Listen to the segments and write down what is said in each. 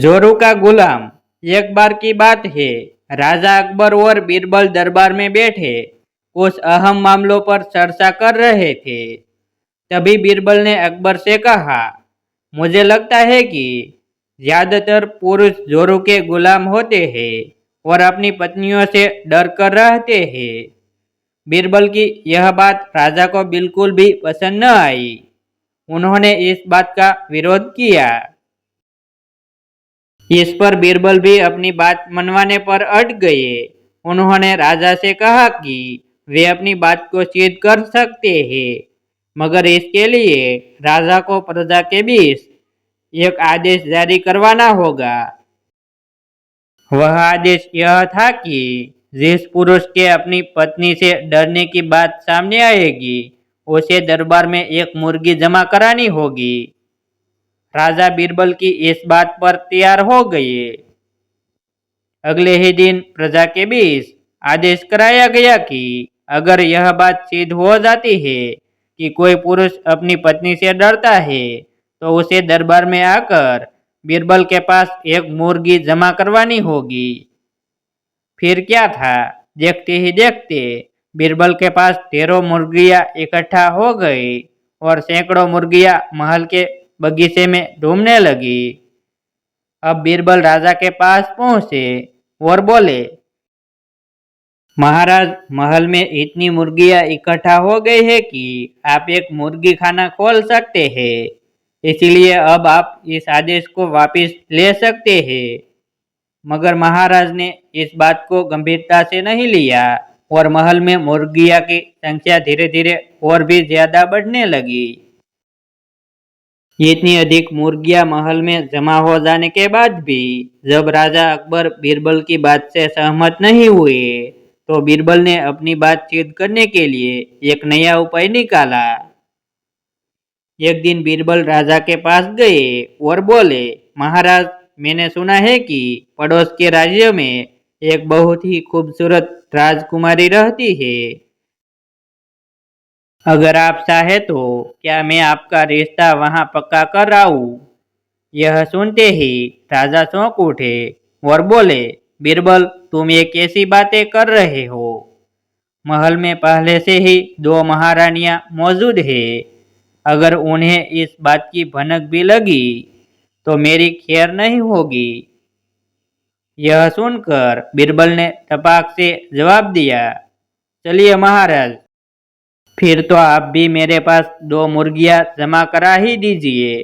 जोरू का गुलाम। एक बार की बात है, राजा अकबर और बीरबल दरबार में बैठे कुछ अहम मामलों पर चर्चा कर रहे थे। तभी बीरबल ने अकबर से कहा, मुझे लगता है कि ज्यादातर पुरुष जोरू के गुलाम होते हैं और अपनी पत्नियों से डर कर रहते हैं। बीरबल की यह बात राजा को बिल्कुल भी पसंद न आई। उन्होंने इस बात का विरोध किया। इस पर बीरबल भी अपनी बात मनवाने पर अट गए। उन्होंने राजा से कहा कि वे अपनी बात को सिद्ध कर सकते हैं, मगर इसके लिए राजा को प्रजा के बीच एक आदेश जारी करवाना होगा। वह आदेश यह था कि जिस पुरुष के अपनी पत्नी से डरने की बात सामने आएगी, उसे दरबार में एक मुर्गी जमा करानी होगी। राजा बीरबल की इस बात पर तैयार हो गए। अगले ही दिन प्रजा के बीच आदेश कराया गया कि अगर यह बात सिद्ध हो जाती है कि कोई पुरुष अपनी पत्नी से डरता है, तो उसे दरबार में आकर बीरबल के पास एक मुर्गी जमा करवानी होगी। फिर क्या था, देखते ही देखते बीरबल के पास 13 मुर्गियां इकट्ठा हो गई और सैकड़ों मुर्गियां महल के बगीचे में घूमने लगी। अब बीरबल राजा के पास पहुंचे और बोले, महाराज, महल में इतनी मुर्गियां इकट्ठा हो गई है कि आप एक मुर्गी खाना खोल सकते हैं। इसीलिए अब आप इस आदेश को वापस ले सकते हैं। मगर महाराज ने इस बात को गंभीरता से नहीं लिया और महल में मुर्गियां की संख्या धीरे धीरे और भी ज्यादा बढ़ने लगी। इतनी अधिक मुर्गियां महल में जमा हो जाने के बाद भी जब राजा अकबर बीरबल की बात से सहमत नहीं हुए, तो बीरबल ने अपनी बात सिद्ध करने के लिए एक नया उपाय निकाला। एक दिन बीरबल राजा के पास गए और बोले, महाराज, मैंने सुना है कि पड़ोस के राज्य में एक बहुत ही खूबसूरत राजकुमारी रहती है। अगर आप चाहे तो क्या मैं आपका रिश्ता वहां पक्का कर आऊं? यह सुनते ही राजा चौंक उठे और बोले, बीरबल, तुम ये कैसी बातें कर रहे हो? महल में पहले से ही 2 महारानियां मौजूद है। अगर उन्हें इस बात की भनक भी लगी तो मेरी खैर नहीं होगी। यह सुनकर बीरबल ने तपाक से जवाब दिया, चलिए महाराज, फिर तो आप भी मेरे पास 2 मुर्गियां जमा करा ही दीजिए।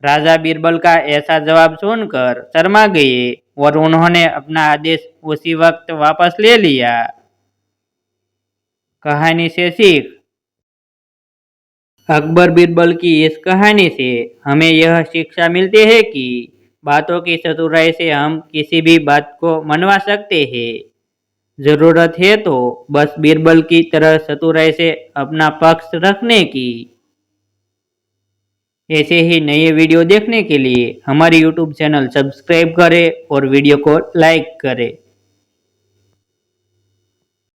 राजा बीरबल का ऐसा जवाब सुनकर शर्मा गए और उन्होंने अपना आदेश उसी वक्त वापस ले लिया। कहानी से सीख। अकबर बीरबल की इस कहानी से हमें यह शिक्षा मिलती है कि बातों की चतुराई से हम किसी भी बात को मनवा सकते हैं। जरूरत है तो बस बीरबल की तरह चतुराई से अपना पक्ष रखने की। ऐसे ही नए वीडियो देखने के लिए हमारी YouTube चैनल सब्सक्राइब करें और वीडियो को लाइक करें।